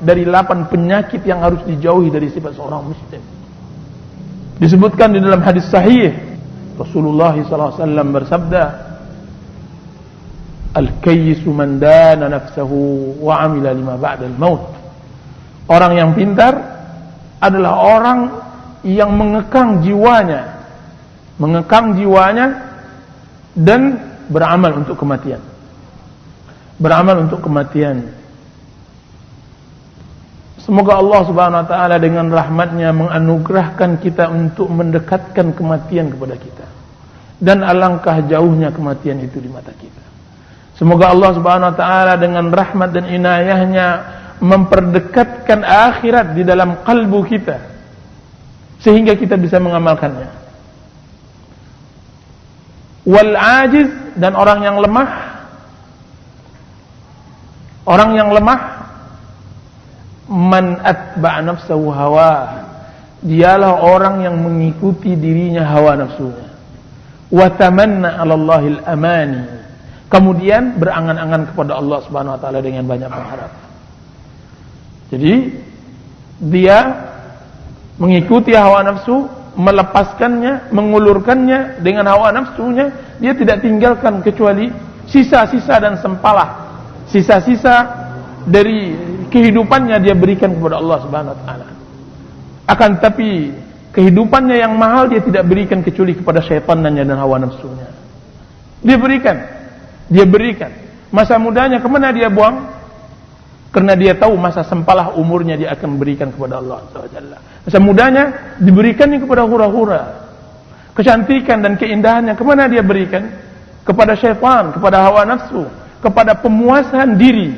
dari 8 penyakit yang harus dijauhi dari sifat seorang muslim. Disebutkan di dalam hadis sahih, Rasulullah SAW bersabda, Al-kayyisu man dana nafsahu wa amila lima ba'dal maut. Orang yang pintar adalah orang yang mengekang jiwanya dan beramal untuk kematian. Semoga Allah Subhanahu wa taala dengan rahmatnya menganugerahkan kita untuk mendekatkan kematian kepada kita. Dan alangkah jauhnya kematian itu di mata kita. Semoga Allah Subhanahu wa taala dengan rahmat dan inayahnya memperdekatkan akhirat di dalam kalbu kita sehingga kita bisa mengamalkannya. Wal ajiz, dan orang yang lemah man atba'a nafsahu hawa, dialah orang yang mengikuti dirinya hawa nafsunya. Wa tamanna 'ala Allahil amani, kemudian berangan-angan kepada Allah Subhanahu wa taala dengan banyak berharap. Jadi dia mengikuti hawa nafsu, melepaskannya, mengulurkannya dengan hawa nafsunya. Dia tidak tinggalkan kecuali sisa-sisa dan sempalah, sisa-sisa dari kehidupannya dia berikan kepada Allah Subhanahu wa taala. Akan tapi kehidupannya yang mahal dia tidak berikan kecuali kepada syaitannya dan hawa nafsunya. Dia berikan masa mudanya, kemana dia buang? Karena dia tahu masa sempalah umurnya dia akan berikan kepada Allah SWT. Masa mudanya diberikannya kepada hura-hura. Kecantikan dan keindahannya kemana dia berikan? Kepada syaitan, kepada hawa nafsu, kepada pemuasan diri,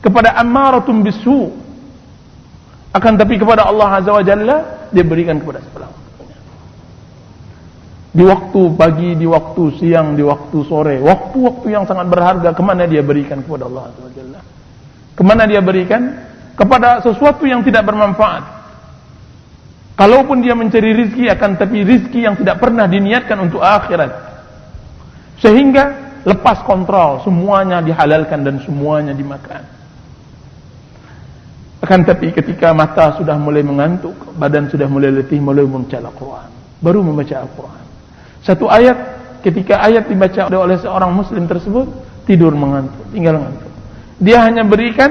kepada ammaratum bisu. Akan tapi kepada Allah Azza wa Jalla dia berikan kepada sebelah waktunya. Di waktu pagi, di waktu siang, di waktu sore, waktu-waktu yang sangat berharga, kemana dia berikan kepada Allah Azza wa Jalla? Kemana dia berikan? Kepada sesuatu yang tidak bermanfaat. Kalaupun dia mencari rizki, akan tapi rizki yang tidak pernah diniatkan untuk akhirat. Sehingga lepas kontrol, semuanya dihalalkan dan semuanya dimakan. Akan tapi ketika mata sudah mulai mengantuk, badan sudah mulai letih, mulai membaca Al-Quran, baru membaca Al-Quran. Satu ayat, ketika ayat dibaca oleh seorang muslim tersebut, tidur mengantuk, tinggal mengantuk. Dia hanya berikan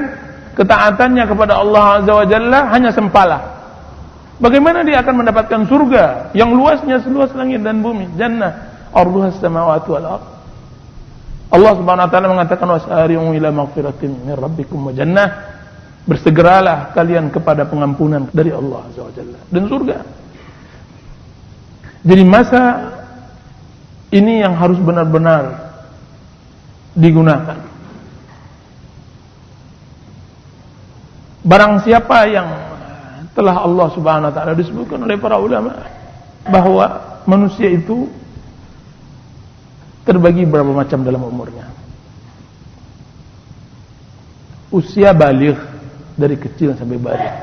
ketaatannya kepada Allah Azza wa Jalla hanya sempalah. Bagaimana dia akan mendapatkan surga yang luasnya seluas langit dan bumi? Jannah arduhas samawati wal ardh. Allah Subhanahu wa taala mengatakan wasari'u ila maghfiratin min rabbikum wa jannah. Bersegeralah kalian kepada pengampunan dari Allah Azza wa Jalla dan surga. Jadi masa ini yang harus benar-benar digunakan. Barang siapa yang telah Allah Subhanahu wa taala, disebutkan oleh para ulama bahwa manusia itu terbagi berapa macam dalam umurnya. Usia baligh, dari kecil sampai baligh.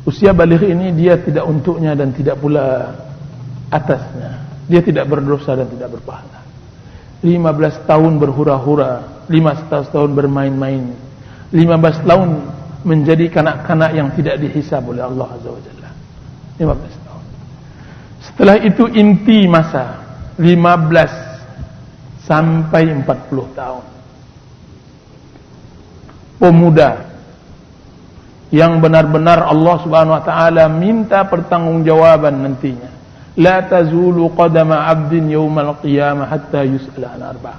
Usia baligh ini dia tidak untuknya dan tidak pula atasnya. Dia tidak berdosa dan tidak berpahala. 15 tahun berhura-hura, 15 tahun bermain-main, 15 tahun menjadi kanak-kanak yang tidak dihisab oleh Allah Azza wa Jalla. 15 tahun. Setelah itu inti masa 15 sampai 40 tahun. Pemuda yang benar-benar Allah Subhanahu wa taala minta pertanggungjawaban nantinya. La tazulu qadama 'abdin yaumal qiyamah hatta yus'ala an arba'.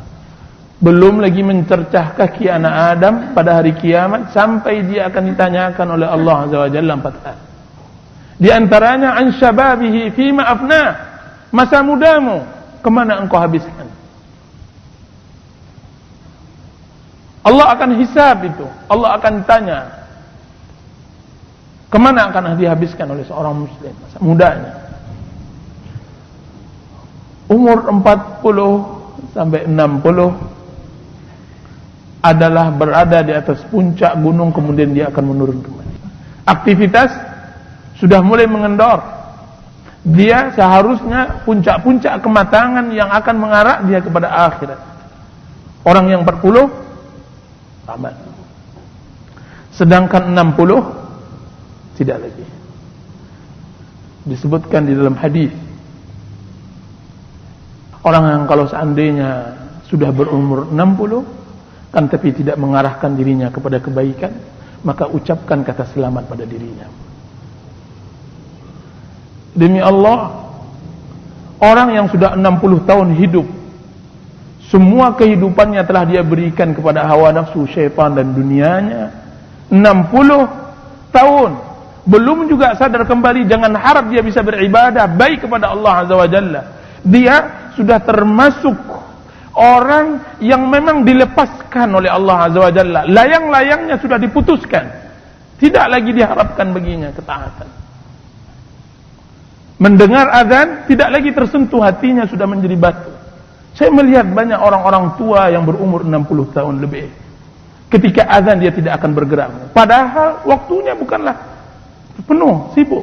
Belum lagi mencercah kaki anak Adam pada hari kiamat sampai dia akan ditanyakan oleh Allah Azza wa Jalla 4 hal. Di antaranya an syababihi fima afna, masa mudamu kemana engkau habiskan? Allah akan hisab itu. Allah akan tanya kemana akan dihabiskan oleh seorang muslim masa mudanya. Umur 40 sampai 60 adalah berada di atas puncak gunung, kemudian dia akan menurun kembali. Aktivitas sudah mulai mengendor. Dia seharusnya puncak-puncak kematangan yang akan mengarah dia kepada akhirat. Orang yang 40 tamat. Sedangkan 60 tidak lagi. Disebutkan di dalam hadis, orang yang kalau seandainya sudah berumur 60 kan tapi tidak mengarahkan dirinya kepada kebaikan, maka ucapkan kata selamat pada dirinya. Demi Allah, orang yang sudah 60 tahun hidup, semua kehidupannya telah dia berikan kepada hawa nafsu, syaitan dan dunianya. 60 tahun belum juga sadar kembali, jangan harap dia bisa beribadah baik kepada Allah Azza wa Jalla. Dia sudah termasuk orang yang memang dilepaskan oleh Allah Azza wa Jalla. Layang-layangnya sudah diputuskan, tidak lagi diharapkan baginya ketaatan. Mendengar azan tidak lagi tersentuh hatinya, sudah menjadi batu. Saya melihat banyak orang-orang tua yang berumur 60 tahun lebih, ketika azan dia tidak akan bergerak, padahal waktunya bukanlah penuh, sibuk.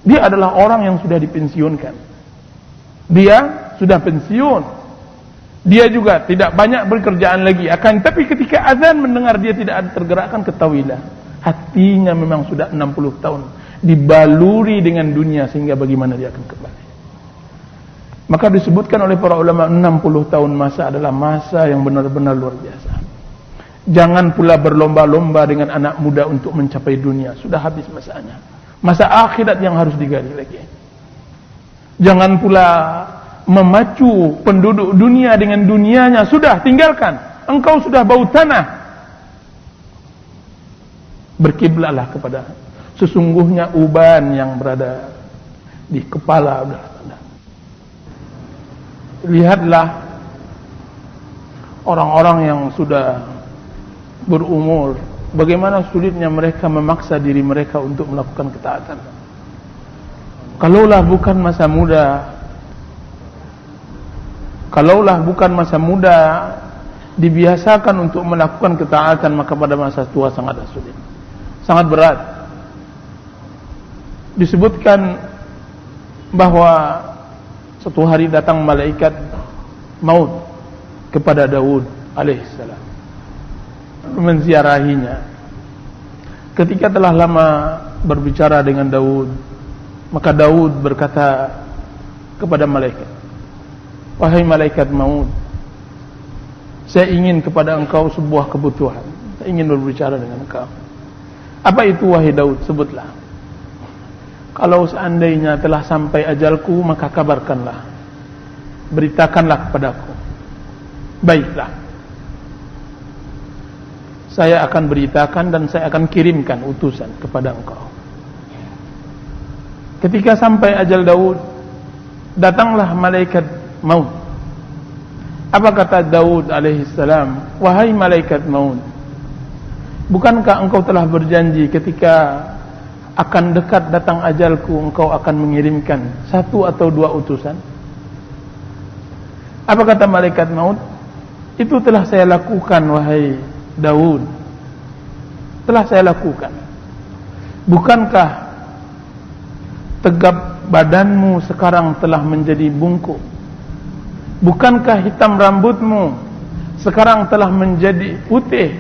Dia adalah orang yang sudah dipensiunkan. Dia sudah pensiun. Dia juga tidak banyak bekerjaan lagi. Tapi ketika azan mendengar dia tidak ada tergerakkan, ketahuilah hatinya memang sudah 60 tahun dibaluri dengan dunia, sehingga bagaimana dia akan kembali. Maka disebutkan oleh para ulama, 60 tahun masa adalah masa yang benar-benar luar biasa. Jangan pula berlomba-lomba dengan anak muda untuk mencapai dunia. Sudah habis masanya. Masa akhirat yang harus digali lagi. Jangan pula memacu penduduk dunia dengan dunianya. Sudah, tinggalkan. Engkau sudah bau tanah. Berkiblatlah kepada sesungguhnya uban yang berada di kepala adalah tanah. Lihatlah orang-orang yang sudah berumur, bagaimana sulitnya mereka memaksa diri mereka untuk melakukan ketaatan. Kalaulah bukan masa muda dibiasakan untuk melakukan ketaatan, maka pada masa tua sangatlah sulit, sangat berat. Disebutkan bahwa suatu hari datang malaikat maut kepada Daud alaihissalam, menziarahinya. Ketika telah lama berbicara dengan Daud, maka Daud berkata kepada malaikat, wahai malaikat maut, saya ingin kepada engkau sebuah kebutuhan. Saya ingin berbicara dengan engkau. Apa itu wahai Daud? Sebutlah. Kalau seandainya telah sampai ajalku, maka kabarkanlah, beritakanlah kepadaku. Baiklah, saya akan beritakan dan saya akan kirimkan utusan kepada engkau. Ketika sampai ajal Daud, datanglah malaikat maut. Apa kata Daud alaihissalam? Wahai malaikat maut, bukankah engkau telah berjanji ketika akan dekat datang ajalku, engkau akan mengirimkan 1 atau 2 utusan? Apa kata malaikat maut? Itu telah saya lakukan wahai Daud, telah saya lakukan. Bukankah tegap badanmu sekarang telah menjadi bungkuk? Bukankah hitam rambutmu sekarang telah menjadi putih?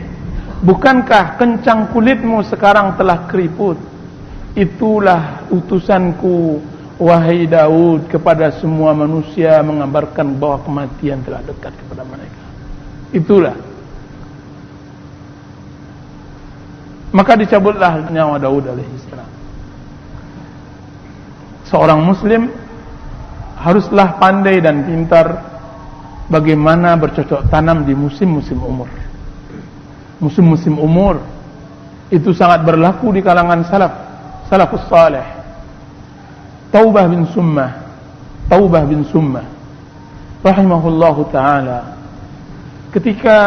Bukankah kencang kulitmu sekarang telah keriput? Itulah utusanku wahai Daud kepada semua manusia, mengabarkan bahwa kematian telah dekat kepada mereka. Itulah. Maka dicabutlah nyawa Daud alaihissalam. Seorang muslim haruslah pandai dan pintar bagaimana bercocok tanam di musim-musim umur. Musim-musim umur itu sangat berlaku di kalangan salafus salih. Taubah bin Summah rahimahullahu ta'ala, ketika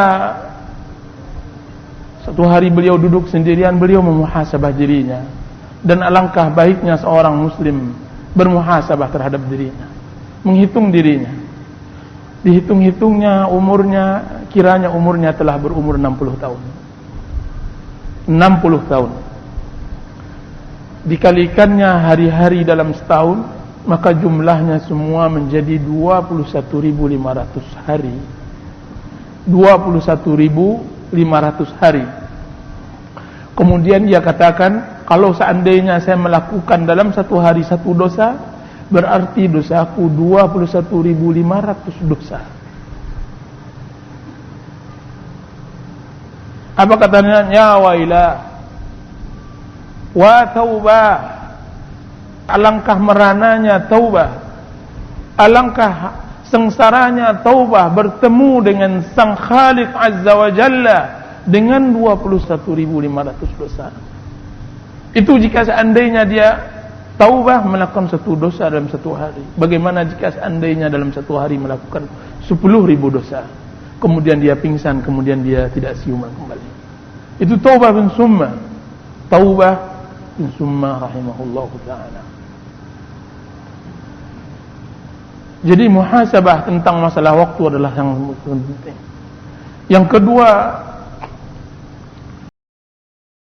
satu hari beliau duduk sendirian, beliau memuhasabah dirinya. Dan alangkah baiknya seorang muslim bermuhasabah terhadap dirinya, menghitung dirinya. Dihitung-hitungnya umurnya, kiranya umurnya telah berumur 60 tahun. 60 tahun. Dikalikannya hari-hari dalam setahun, maka jumlahnya semua menjadi 21.500 hari. 21.500 hari. Kemudian dia katakan, kalau seandainya saya melakukan dalam satu hari satu dosa, berarti dosaku 21.500 dosa. Apa katanya? Ya wailah wa taubah, alangkah merananya taubah, alangkah sengsaranya taubah bertemu dengan Sang Khaliq Azza wa Jalla dengan 21.500 dosa. Itu jika seandainya dia taubah melakukan satu dosa dalam satu hari. Bagaimana jika seandainya dalam satu hari melakukan 10.000 dosa, kemudian dia pingsan, kemudian dia tidak siuman kembali. Itu taubah bin summa. Taubah bin summa rahimahullahu ta'ala. Jadi muhasabah tentang masalah waktu adalah yang penting. Yang kedua,